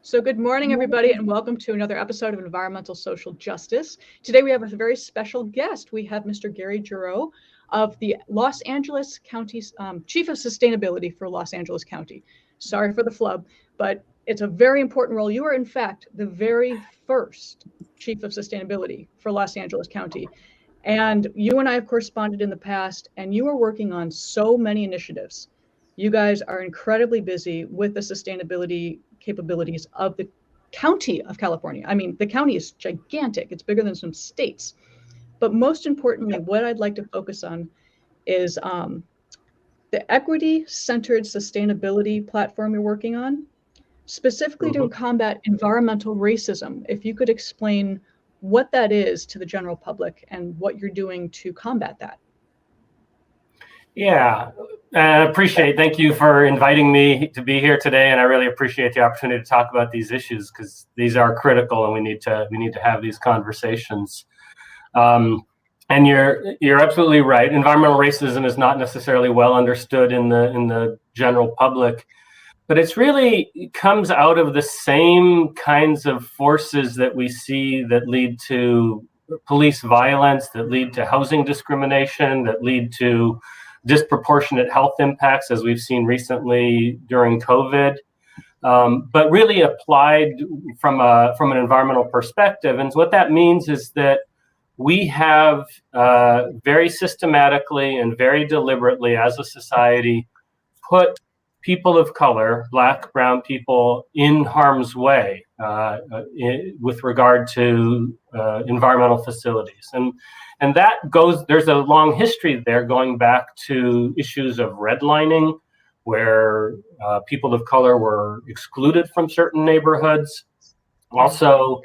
So good morning, everybody, and welcome to another episode of Environmental Social Justice. Today we have a very special guest. We have Mr. Gero of the Los Angeles County's Chief of Sustainability for Los Angeles County. Sorry for the flub, but it's a very important role. You are, in fact, the very first Chief of Sustainability for Los Angeles County. And you and I have corresponded in the past, and you are working on so many initiatives. You guys are incredibly busy with the sustainability capabilities of the county of California. I mean, the county is gigantic. It's bigger than some states. But most importantly, what I'd like to focus on is the equity-centered sustainability platform you're working on, specifically to combat environmental racism. If you could explain what that is to the general public and what you're doing to combat that. Yeah, thank you for inviting me to be here today, and I really appreciate the opportunity to talk about these issues because these are critical, and we need to have these conversations. And you're absolutely right. Environmental racism is not necessarily well understood in the general public, but it comes out of the same kinds of forces that we see that lead to police violence, that lead to housing discrimination, that lead to disproportionate health impacts, as we've seen recently during COVID, but really applied from an environmental perspective. And what that means is that we have very systematically and very deliberately, as a society, put people of color, Black, brown people, in harm's way with regard to environmental facilities. And that there's a long history there going back to issues of redlining, where people of color were excluded from certain neighborhoods. Also,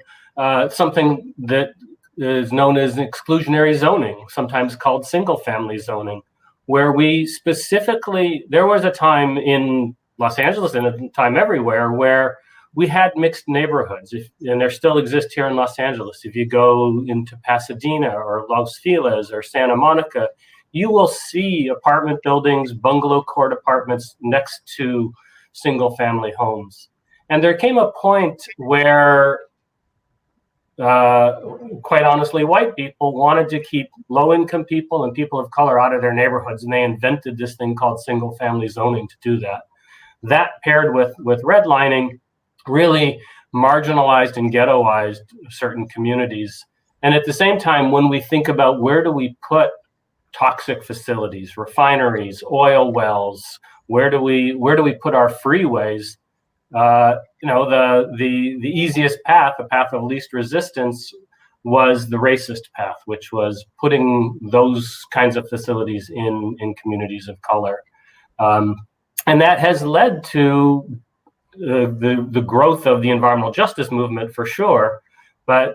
something that is known as exclusionary zoning, sometimes called single-family zoning, where there was a time in Los Angeles and a time everywhere where we had mixed neighborhoods, and there still exist here in Los Angeles. If you go into Pasadena or Los Feliz or Santa Monica, you will see apartment buildings, bungalow court apartments next to single-family homes. And there came a point where, quite honestly, white people wanted to keep low-income people and people of color out of their neighborhoods, and they invented this thing called single-family zoning to do that. That paired with redlining really marginalized and ghettoized certain communities. And at the same time, when we think about where do we put toxic facilities, refineries, oil wells, where do we put our freeways? The easiest path, the path of least resistance, was the racist path, which was putting those kinds of facilities in communities of color. And that has led to the growth of the environmental justice movement, for sure. But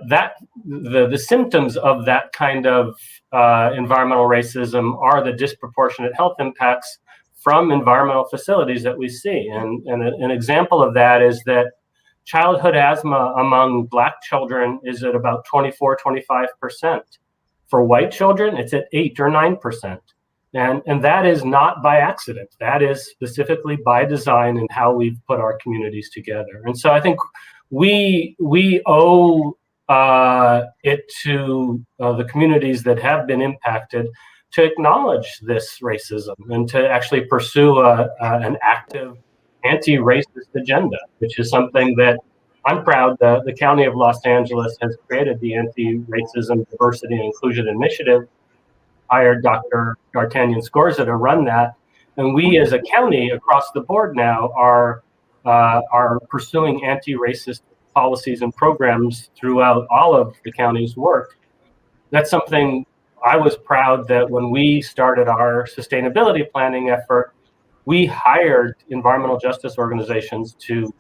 the symptoms of that kind of environmental racism are the disproportionate health impacts from environmental facilities that we see. And an example of that is that childhood asthma among Black children is at about 24-25%. For white children, it's at 8 or 9%. And that is not by accident. That is specifically by design and how we've put our communities together. And so I think we owe it to the communities that have been impacted to acknowledge this racism and to actually pursue an active anti-racist agenda, which is something that I'm proud the County of Los Angeles has created, the Anti-Racism, Diversity, and Inclusion Initiative, hired Dr. D'Artagnan Scorza to run that. And we as a county across the board now are pursuing anti-racist policies and programs throughout all of the county's work. That's something I was proud that when we started our sustainability planning effort, we hired environmental justice organizations to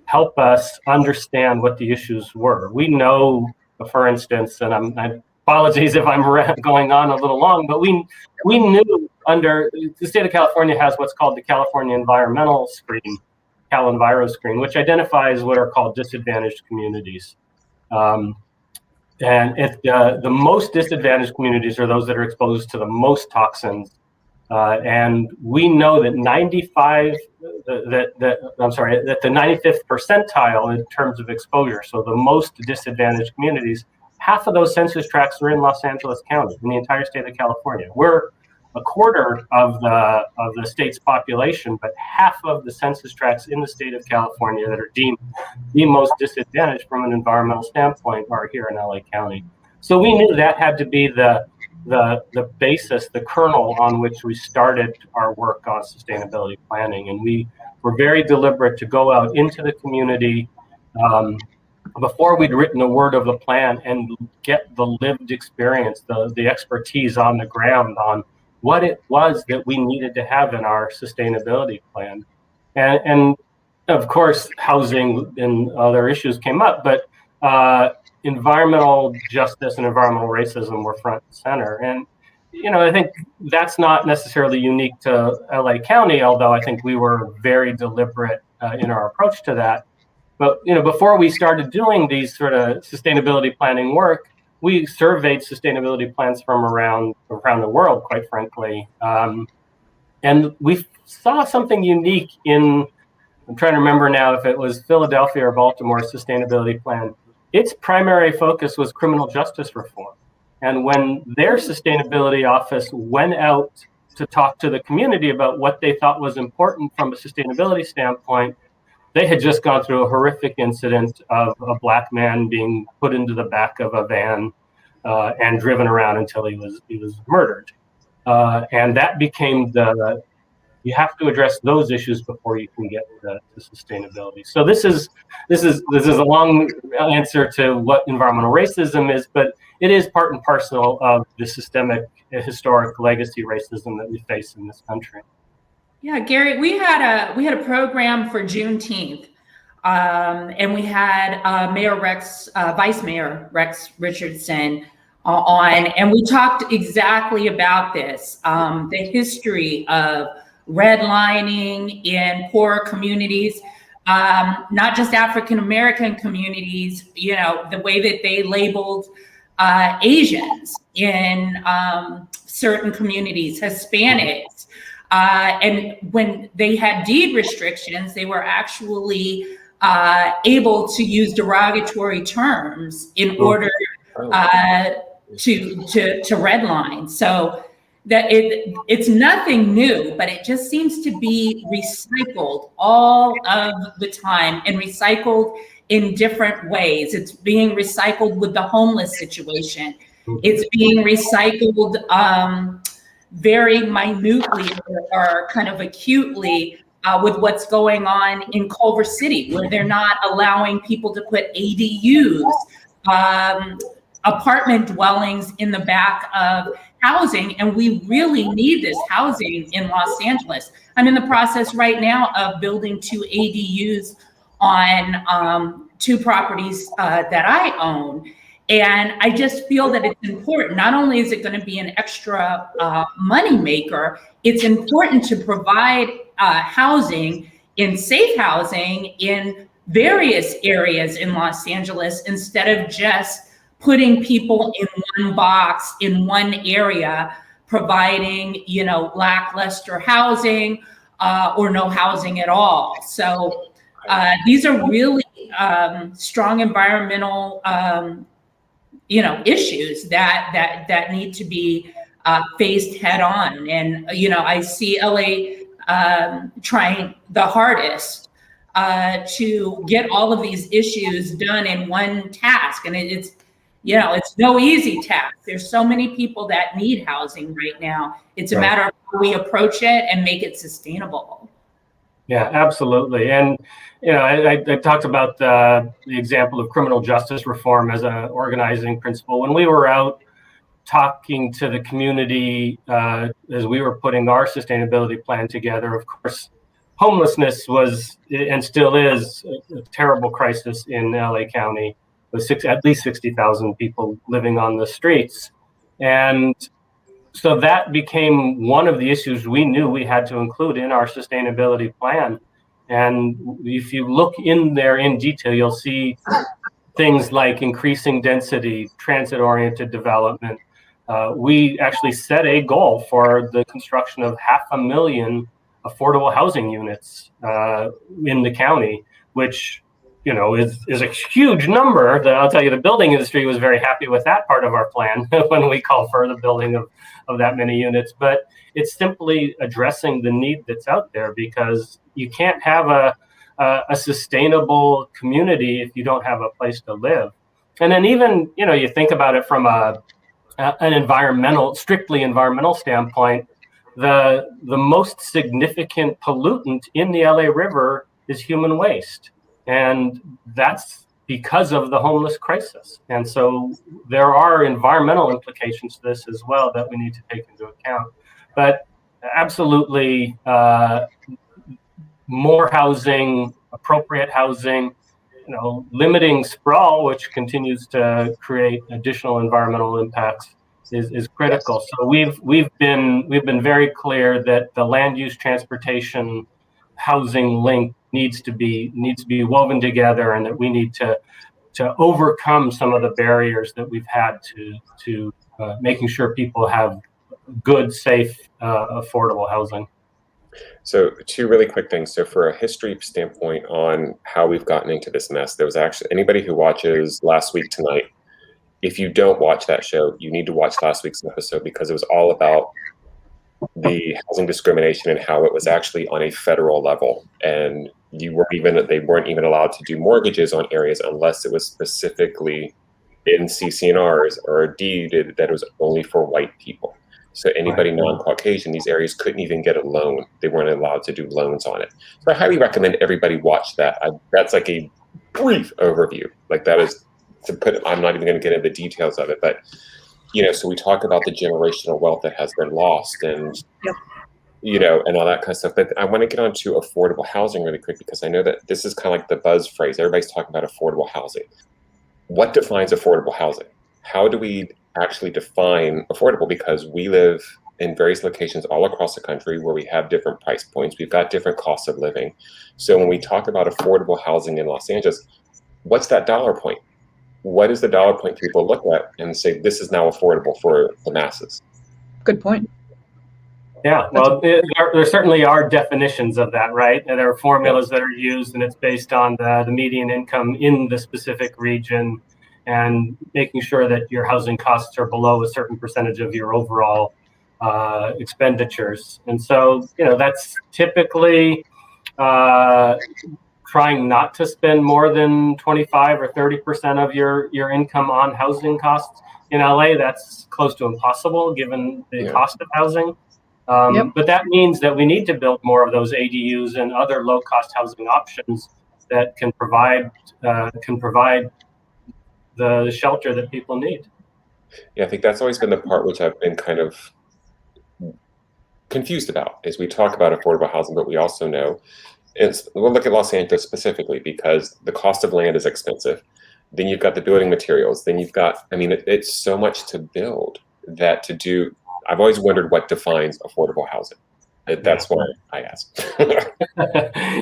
help us understand what the issues were. We know, for instance, and I apologies if I'm going on a little long, but we knew under the state of California has what's called the California Environmental Screen, Cal Enviro Screen, which identifies what are called disadvantaged communities. And the most disadvantaged communities are those that are exposed to the most toxins. And we know that that the 95th percentile in terms of exposure, so the most disadvantaged communities, half of those census tracts are in Los Angeles County, in the entire state of California. We're a quarter of the state's population, but half of the census tracts in the state of California that are deemed the most disadvantaged from an environmental standpoint are here in LA County. So we knew that had to be the basis, the kernel on which we started our work on sustainability planning. And we were very deliberate to go out into the community before we'd written a word of the plan and get the lived experience, the expertise on the ground on what it was that we needed to have in our sustainability plan. And of course, housing and other issues came up, but environmental justice and environmental racism were front and center. And, I think that's not necessarily unique to LA County, although I think we were very deliberate in our approach to that. But, before we started doing these sort of sustainability planning work, we surveyed sustainability plans from around the world, quite frankly. And we saw something unique in, I'm trying to remember now if it was Philadelphia or Baltimore's sustainability plan. Its primary focus was criminal justice reform. And when their sustainability office went out to talk to the community about what they thought was important from a sustainability standpoint, they had just gone through a horrific incident of a Black man being put into the back of a van and driven around until he was murdered. And that became you have to address those issues before you can get to sustainability. So this is a long answer to what environmental racism is, but it is part and parcel of the systemic historic legacy racism that we face in this country. Yeah, Gary, we had a program for Juneteenth, and we had Vice Mayor Rex Richardson on, and we talked exactly about this, the history of redlining in poor communities, not just African American communities, the way that they labeled Asians in certain communities, Hispanics. And when they had deed restrictions, they were actually able to use derogatory terms in order to redline. So that it's nothing new, but it just seems to be recycled all of the time and recycled in different ways. It's being recycled with the homeless situation. It's being recycled very minutely or kind of acutely with what's going on in Culver City, where they're not allowing people to put ADUs, apartment dwellings in the back of housing. And we really need this housing in Los Angeles. I'm in the process right now of building 2 ADUs on 2 properties that I own. And I just feel that it's important. Not only is it going to be an extra money maker, it's important to provide housing safe housing in various areas in Los Angeles, instead of just putting people in one box in one area, providing, lackluster housing or no housing at all. So these are really strong environmental issues that need to be faced head on. And, I see LA trying the hardest to get all of these issues done in one task. And it's no easy task. There's so many people that need housing right now. It's a matter of how we approach it and make it sustainable. Yeah, absolutely. And, I talked about the example of criminal justice reform as an organizing principle. When we were out talking to the community as we were putting our sustainability plan together, of course, homelessness was and still is a terrible crisis in LA County, with at least 60,000 people living on the streets. And so that became one of the issues we knew we had to include in our sustainability plan. And if you look in there in detail, you'll see things like increasing density, transit-oriented development. We actually set a goal for the construction of 500,000 affordable housing units in the county, which is a huge number. I'll tell you, the building industry was very happy with that part of our plan when we called for the building of that many units. But it's simply addressing the need that's out there, because you can't have a sustainable community if you don't have a place to live. And then even, you think about it from an strictly environmental standpoint, the most significant pollutant in the LA River is human waste. And that's because of the homeless crisis. And so there are environmental implications to this as well that we need to take into account. But absolutely, more housing, appropriate housing, limiting sprawl, which continues to create additional environmental impacts, is critical. So we've been very clear that the land use, transportation, housing link needs to be woven together, and that we need to overcome some of the barriers that we've had to making sure people have good, safe, affordable housing. So 2 really quick things. So for a history standpoint on how we've gotten into this mess, there was actually, anybody who watches Last Week Tonight, if you don't watch that show, you need to watch last week's episode, because it was all about the housing discrimination and how it was actually on a federal level. And they weren't even allowed to do mortgages on areas unless it was specifically in CC&Rs or a deed that it was only for white people. So anybody non-Caucasian, these areas couldn't even get a loan. They weren't allowed to do loans on it. So I highly recommend everybody watch that. That's like a brief overview. Like that is to put, I'm not even going to get into the details of it, but so we talk about the generational wealth that has been lost and, and all that kind of stuff. But I want to get on to affordable housing really quick, because I know that this is kind of like the buzz phrase. Everybody's talking about affordable housing. What defines affordable housing? How do we actually define affordable? Because we live in various locations all across the country where we have different price points. We've got different costs of living. So when we talk about affordable housing in Los Angeles, what's that dollar point? What is the dollar point people look at and say, this is now affordable for the masses? Good point. Yeah, well, there certainly are definitions of that, right? And there are formulas that are used, and it's based on the median income in the specific region, and making sure that your housing costs are below a certain percentage of your overall expenditures. And so, that's typically trying not to spend more than 25 or 30% of your income on housing costs. In LA, that's close to impossible given the cost of housing. But that means that we need to build more of those ADUs and other low-cost housing options that can provide the shelter that people need. Yeah, I think that's always been the part which I've been kind of confused about, is we talk about affordable housing, but we also know we'll look at Los Angeles specifically, because the cost of land is expensive. Then you've got the building materials. Then you've got, it's so much to build that to do. I've always wondered what defines affordable housing. That's why I asked.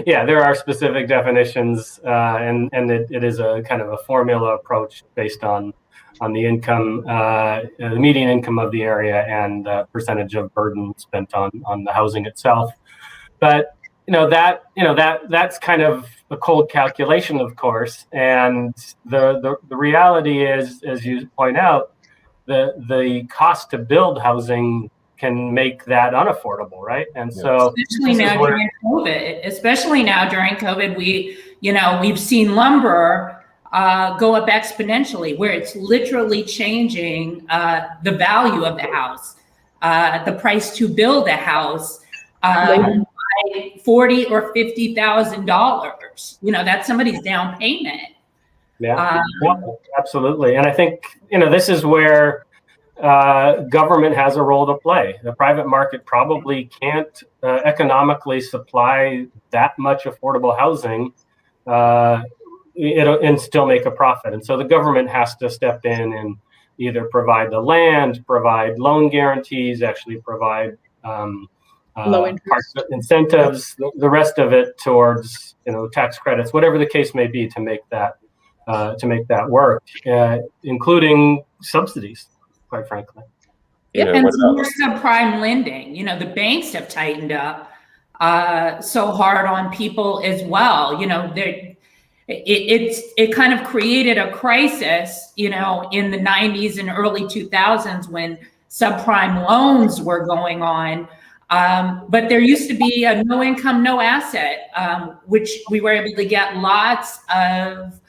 Yeah, there are specific definitions, and it is a kind of a formula approach based on the income, the median income of the area, and percentage of burden spent on the housing itself. But that's kind of a cold calculation, of course. And the reality is, as you point out, the cost to build housing can make that unaffordable, right? And so especially now during COVID, we've seen lumber go up exponentially, where it's literally changing the value of the house, the price to build a house. By $40,000 or $50,000. That's somebody's down payment. Yeah, absolutely. And I think this is where government has a role to play. The private market probably can't economically supply that much affordable housing and still make a profit. And so the government has to step in and either provide the land, provide loan guarantees, actually provide low interest incentives, the rest of it towards tax credits, whatever the case may be, to make that work, including subsidies, quite frankly. And some more subprime lending. The banks have tightened up. so hard on people as well. You know, it kind of created a crisis, you know, in the 90s and early 2000s when subprime loans were going on. But there used to be a no income, no asset, which we were able to get lots of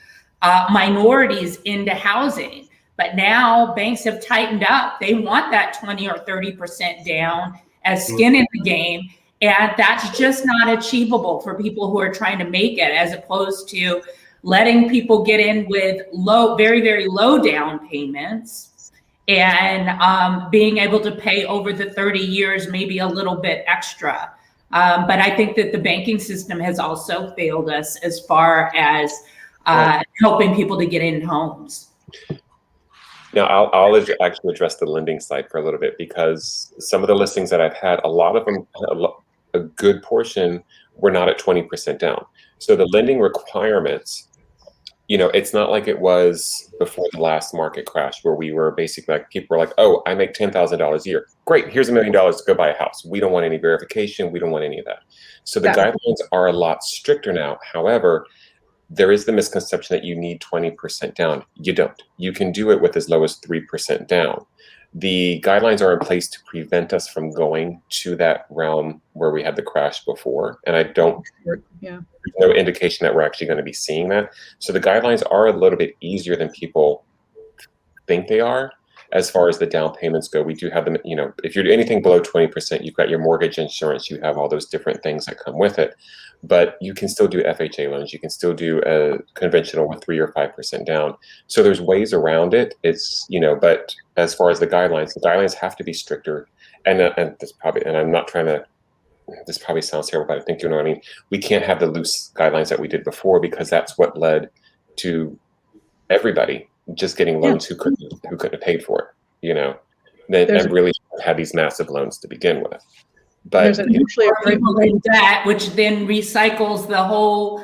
minorities into housing. But now banks have tightened up. They want that 20 or 30% down as skin in the game. And that's just not achievable for people who are trying to make it, as opposed to letting people get in with low, very, very low down payments and being able to pay over the 30 years, maybe a little bit extra. But I think that the banking system has also failed us as far as helping people to get in homes. Now, I'll actually address the lending side for a little bit, because some of the listings that I've had, a lot of them, a good portion, were not at 20% down. So the lending requirements, you know, it's not like it was before the last market crash, where we were basically like, people were like, oh, I make $10,000 a year. Great, here's $1 million to go buy a house. We don't want any verification. We don't want any of that. So the guidelines are a lot stricter now. However, there is the misconception that you need 20% down. You don't. You can do it with as low as 3% down. The guidelines are in place to prevent us from going to that realm where we had the crash before. And I don't, there's no indication that we're actually going to be seeing that. So the guidelines are a little bit easier than people think they are. As far as the down payments go, we do have them, you know, if you're anything below 20%, you've got your mortgage insurance, you have all those different things that come with it. But you can still do FHA loans. You can still do a conventional with 3 or 5% down. So there's ways around it. It's, you know, but as far as the guidelines have to be stricter. And this probably, and I'm not trying to, this probably sounds terrible, but I think you know what I mean. We can't have the loose guidelines that we did before, because that's what led to everybody just getting loans who couldn't have paid for it, you know. And really had these massive loans to begin with. But there's usually a great debt, which then recycles the whole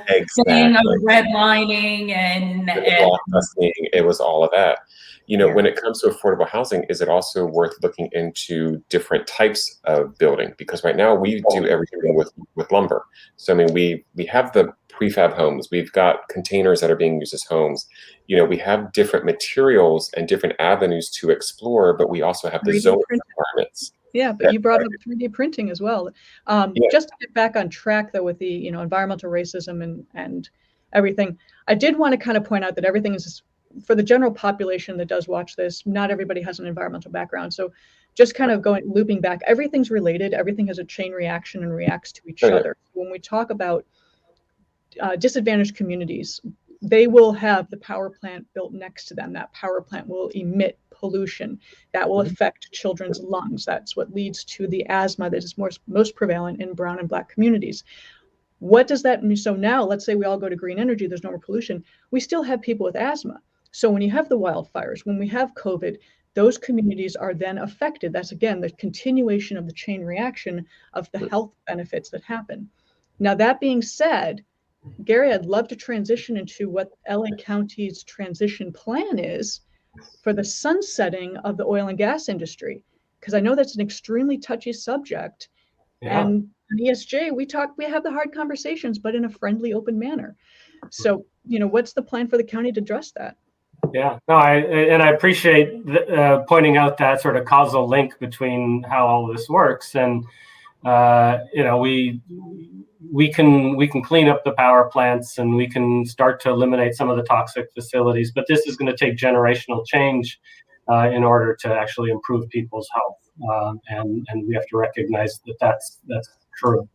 thing of redlining and it was all of that. You know, when it comes to affordable housing, is it also worth looking into different types of building? Because right now we do everything with lumber. So I mean, we have the prefab homes, we've got containers that are being used as homes. You know, we have different materials and different avenues to explore, but we also have the zoning requirements. Yeah, but you brought up 3D printing as well. Just to get back on track, though, with the, you know, environmental racism and everything, I did want to kind of point out that everything is, for the general population that does watch this, not everybody has an environmental background. So just kind of looping back, everything's related. Everything has a chain reaction and reacts to each other. When we talk about disadvantaged communities, they will have the power plant built next to them. That power plant will emit pollution that will affect children's lungs. That's what leads to the asthma that is most prevalent in brown and black communities. What does that mean? So now let's say we all go to green energy, there's no more pollution. We still have people with asthma. So when you have the wildfires, when we have COVID, those communities are then affected. That's, again, the continuation of the chain reaction of the health benefits that happen. Now, that being said, Gary, I'd love to transition into what LA County's transition plan is for the sunsetting of the oil and gas industry, because I know that's an extremely touchy subject. And on ESJ, we have the hard conversations, but in a friendly, open manner. So, you know, what's the plan for the county to address that? Yeah, no, I appreciate pointing out that sort of causal link between how all this works. And you know, we can clean up the power plants and we can start to eliminate some of the toxic facilities, but this is going to take generational change in order to actually improve people's health, and we have to recognize that that's true.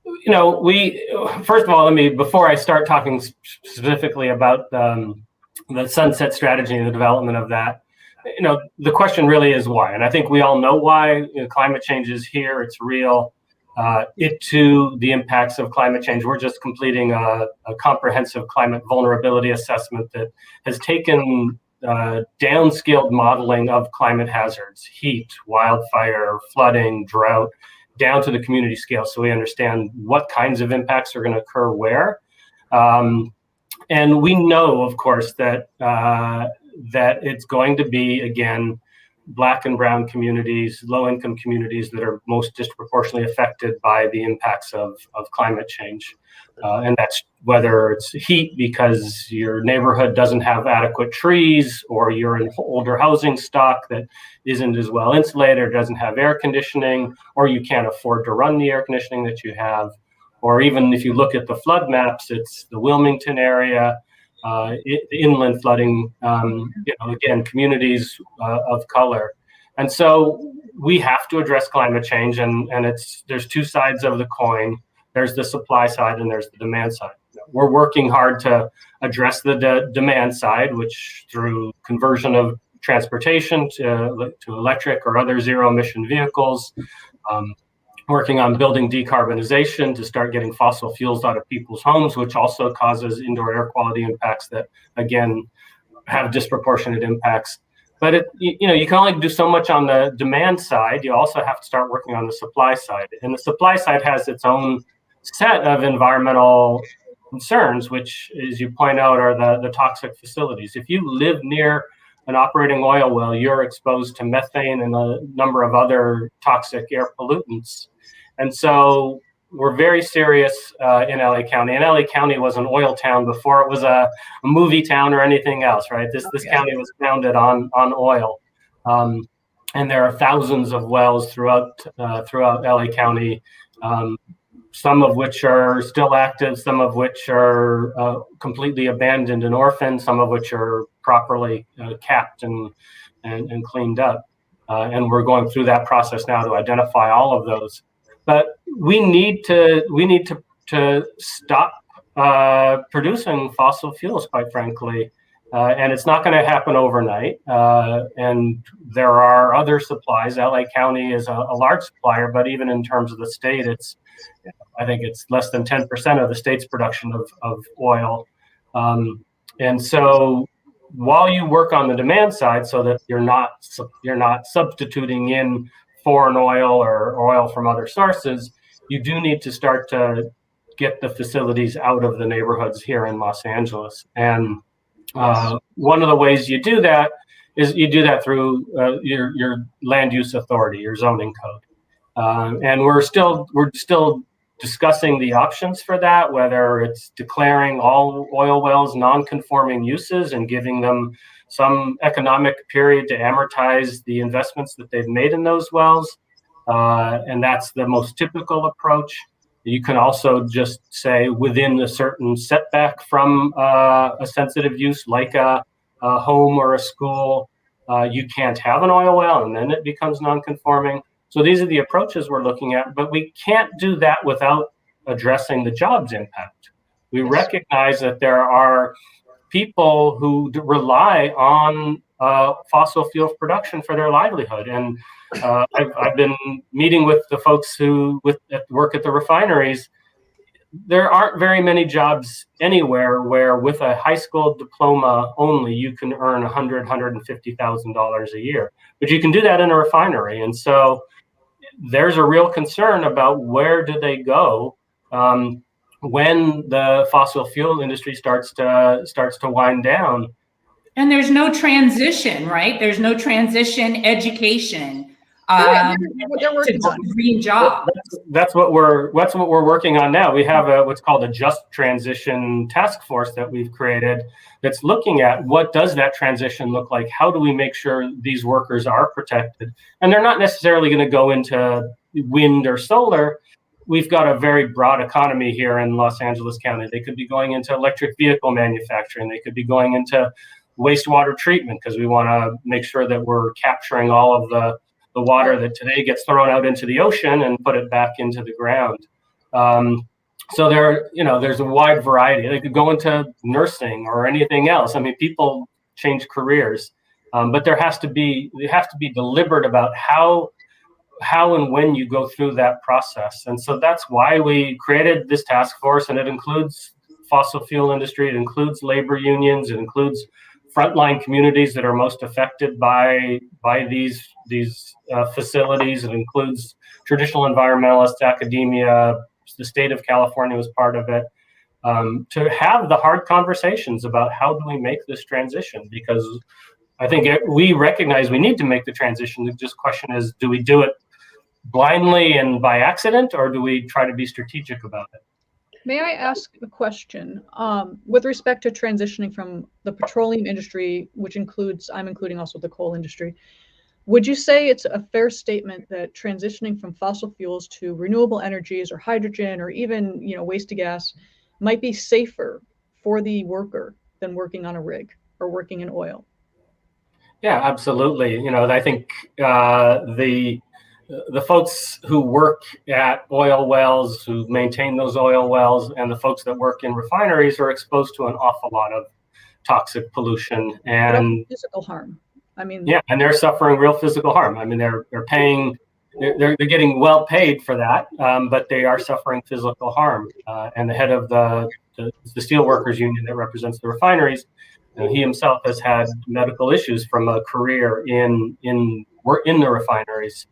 You know, first of all, before I start talking specifically about the sunset strategy and the development of that, you know, the question really is why. And I think we all know why. You know, climate change is here, it's real. The impacts of climate change. We're just completing a comprehensive climate vulnerability assessment that has taken downscaled modeling of climate hazards, heat, wildfire, flooding, drought, down to the community scale, so we understand what kinds of impacts are going to occur where. And we know, of course, that it's going to be, again, Black and brown communities, low-income communities that are most disproportionately affected by the impacts of climate change. And that's whether it's heat because your neighborhood doesn't have adequate trees, or you're in older housing stock that isn't as well insulated, or doesn't have air conditioning, or you can't afford to run the air conditioning that you have. Or even if you look at the flood maps, it's the Wilmington area, inland flooding, again, communities of color. And so we have to address climate change, and there's two sides of the coin. There's the supply side and there's the demand side. We're working hard to address the demand side, which through conversion of transportation to electric or other zero emission vehicles, working on building decarbonization to start getting fossil fuels out of people's homes, which also causes indoor air quality impacts that, again, have disproportionate impacts. But you can only do so much on the demand side. You also have to start working on the supply side. And the supply side has its own set of environmental concerns, which, as you point out, are the toxic facilities. If you live near an operating oil well, you're exposed to methane and a number of other toxic air pollutants. And so we're very serious in LA County. And LA County was an oil town before it was a movie town or anything else, right? This county was founded on oil. And there are thousands of wells throughout LA County, some of which are still active, some of which are completely abandoned and orphaned, some of which are properly capped and cleaned up. And we're going through that process now to identify all of those. But we need to stop producing fossil fuels, quite frankly. And it's not going to happen overnight. And there are other supplies. LA County is a large supplier, but even in terms of the state, I think it's less than 10% of the state's production of oil. And so while you work on the demand side so that you're not substituting in foreign oil or oil from other sources, you do need to start to get the facilities out of the neighborhoods here in Los Angeles. And one of the ways you do that is you do that through your land use authority, your zoning code. And we're still discussing the options for that, whether it's declaring all oil wells non-conforming uses and giving them some economic period to amortize the investments that they've made in those wells. And that's the most typical approach. You can also just say within a certain setback from a sensitive use, like a home or a school, you can't have an oil well, and then it becomes non-conforming. So these are the approaches we're looking at, but we can't do that without addressing the jobs impact. We recognize that there are people who rely on fossil fuel production for their livelihood. And I've been meeting with the folks who work at the refineries. There aren't very many jobs anywhere where with a high school diploma only, you can earn $100,000, $150,000 a year. But you can do that in a refinery. And so there's a real concern about where do they go when the fossil fuel industry starts to wind down. And there's no transition, right? There's no transition education. They're working on green jobs. That's what we're working on now. We have what's called a Just Transition task force that we've created that's looking at what does that transition look like? How do we make sure these workers are protected? And they're not necessarily going to go into wind or solar. We've got a very broad economy here in Los Angeles County. They could be going into electric vehicle manufacturing. They could be going into wastewater treatment because we want to make sure that we're capturing all of the water that today gets thrown out into the ocean and put it back into the ground. So there's a wide variety. They could go into nursing or anything else. I mean, people change careers, but you have to be deliberate about how and when you go through that process. And so that's why we created this task force, and it includes fossil fuel industry, it includes labor unions, it includes frontline communities that are most affected by these facilities. It includes traditional environmentalists, academia. The state of California was part of it, to have the hard conversations about how do we make this transition, because I think we recognize we need to make the transition. The just question is, do we do it blindly and by accident, or do we try to be strategic about it? May I ask a question with respect to transitioning from the petroleum industry, which includes, I'm including also the coal industry. Would you say it's a fair statement that transitioning from fossil fuels to renewable energies or hydrogen or even, waste to gas might be safer for the worker than working on a rig or working in oil? Yeah, absolutely. I think the folks who work at oil wells, who maintain those oil wells, and the folks that work in refineries are exposed to an awful lot of toxic pollution and physical harm. I mean, yeah, and they're suffering real physical harm. I mean, they're paying, they're getting well paid for that, but they are suffering physical harm. And the head of the steelworkers union that represents the refineries, he himself has had medical issues from a career in the refineries.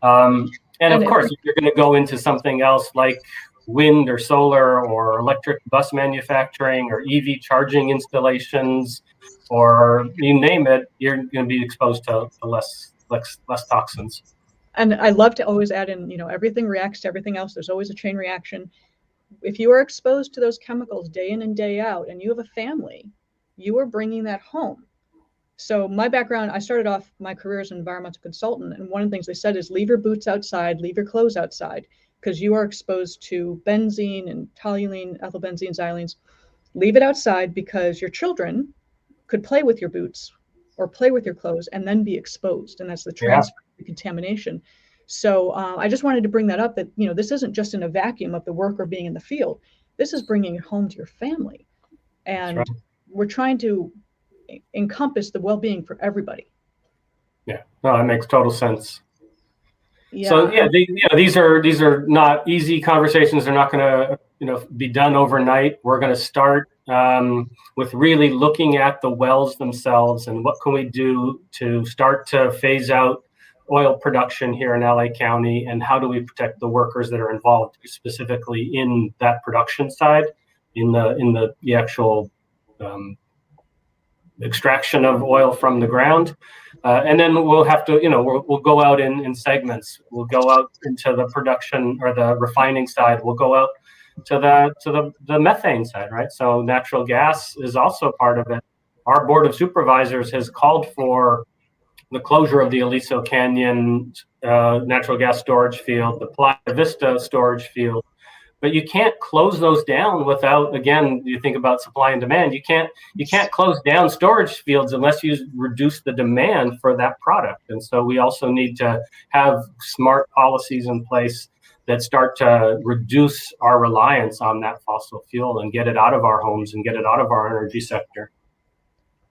And of course, if you're going to go into something else like wind or solar or electric bus manufacturing or EV charging installations, or you name it, you're going to be exposed to less toxins. And I love to always add in, everything reacts to everything else. There's always a chain reaction. If you are exposed to those chemicals day in and day out, and you have a family, you are bringing that home. So my background, I started off my career as an environmental consultant. And one of the things they said is leave your boots outside, leave your clothes outside, because you are exposed to benzene and toluene, ethylbenzene, xylenes. Leave it outside because your children could play with your boots or play with your clothes and then be exposed. And that's the transfer of contamination. So I just wanted to bring that up, that, this isn't just in a vacuum of the worker being in the field. This is bringing it home to your family. And we're trying to encompass the well-being for everybody. Yeah, no, that makes total sense. Yeah. So these are not easy conversations. They're not going to be done overnight. We're going to start with really looking at the wells themselves and what can we do to start to phase out oil production here in LA County, and how do we protect the workers that are involved specifically in that production side, in the actual extraction of oil from the ground. And then we'll have to, we'll go out in segments. We'll go out into the production or the refining side. We'll go out to the methane side, right? So natural gas is also part of it. Our board of supervisors has called for the closure of the Aliso Canyon natural gas storage field, the Playa Vista storage field. But you can't close those down without, again, you think about supply and demand. You can't close down storage fields unless you reduce the demand for that product. And so we also need to have smart policies in place that start to reduce our reliance on that fossil fuel and get it out of our homes and get it out of our energy sector.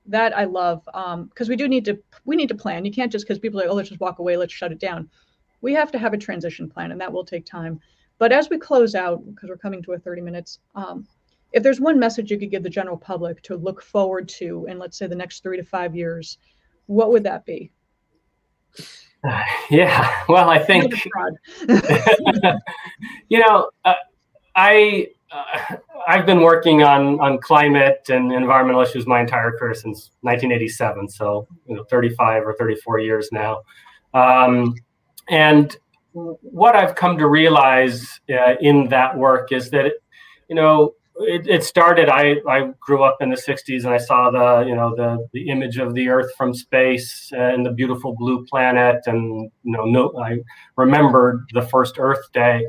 That I love, because we need to plan. You can't just, because people are like, oh, let's just walk away, let's shut it down. We have to have a transition plan, and that will take time. But as we close out, because we're coming to 30 minutes, if there's one message you could give the general public to look forward to in, let's say, the next 3 to 5 years, what would that be? Yeah, well, I think, I've been working on climate and environmental issues my entire career since 1987. So, 35 or 34 years now. And what I've come to realize in that work is that, it started, I grew up in the 60s and I saw the image of the Earth from space and the beautiful blue planet. And, I remembered the first Earth Day.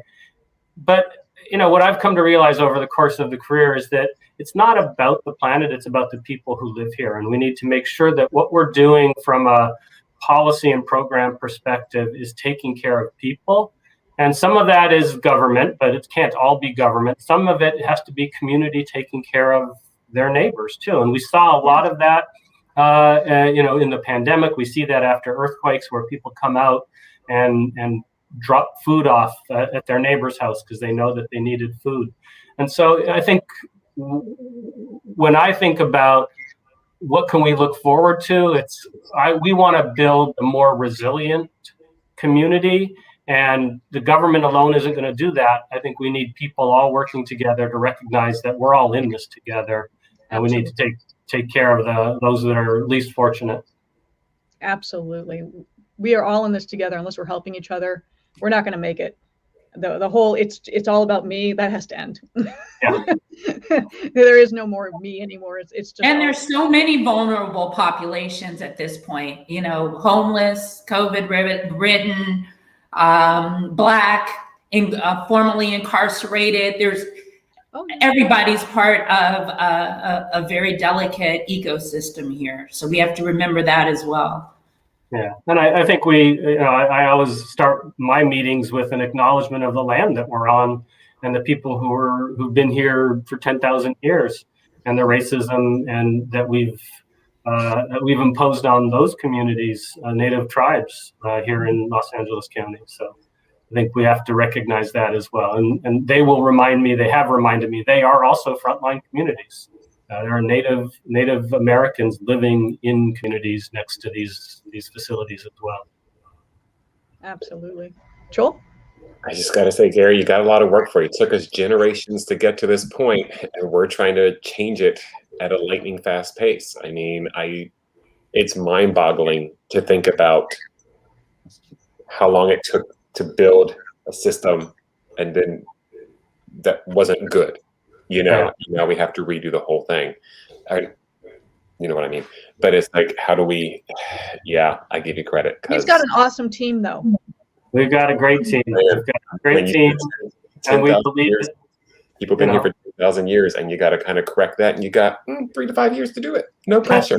But, what I've come to realize over the course of the career is that it's not about the planet, it's about the people who live here. And we need to make sure that what we're doing from a policy and program perspective is taking care of people. And some of that is government, but it can't all be government. Some of it has to be community taking care of their neighbors too. And we saw a lot of that, in the pandemic. We see that after earthquakes, where people come out and drop food off at their neighbor's house because they know that they needed food. And so I think when I think about what can we look forward to, we want to build a more resilient community, and the government alone isn't going to do that. I think we need people all working together to recognize that we're all in this together, and we need to take care of those that are least fortunate. Absolutely. We are all in this together. Unless we're helping each other, we're not going to make it. The whole it's all about me, that has to end. Yeah. There is no more me anymore. It's just, and there's so many vulnerable populations at this point, you know, homeless, COVID ridden, Black, formerly incarcerated. There's everybody's part of a very delicate ecosystem here. So we have to remember that as well. Yeah, and I think I always start my meetings with an acknowledgement of the land that we're on and the people who've been here for 10,000 years, and the racism and that we've imposed on those communities, Native tribes here in Los Angeles County. So I think we have to recognize that as well. And they will remind me, they have reminded me, they are also frontline communities. There are Native Americans living in communities next to these facilities as well. Absolutely. Joel? I just got to say, Gary, you got a lot of work for you. It took us generations to get to this point, and we're trying to change it at a lightning fast pace. I mean, it's mind-boggling to think about how long it took to build a system, and then that wasn't good. You know, now we have to redo the whole thing. You know what I mean? But it's like, how do we? Yeah, I give you credit. He's got an awesome team, though. We've got a great team. We've got a great team, and we believe years, people have been here for 2,000 years, and you got to kind of correct that, and you got 3 to 5 years to do it. No pressure.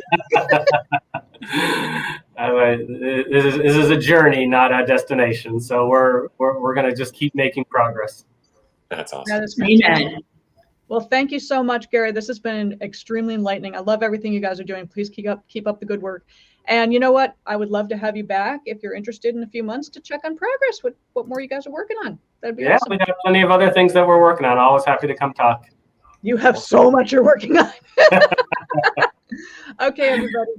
This is a journey, not a destination. So we're going to just keep making progress. That's awesome. That is Amen. Well, thank you so much, Gary. This has been extremely enlightening. I love everything you guys are doing. Please keep up the good work. And you know what? I would love to have you back if you're interested in a few months to check on progress. What more you guys are working on? That'd be awesome. We got plenty of other things that we're working on. Always happy to come talk. You have so much you're working on. Okay, everybody.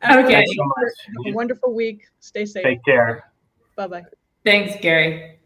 Okay. Have a wonderful week. Stay safe. Take care. Bye-bye. Thanks, Gary.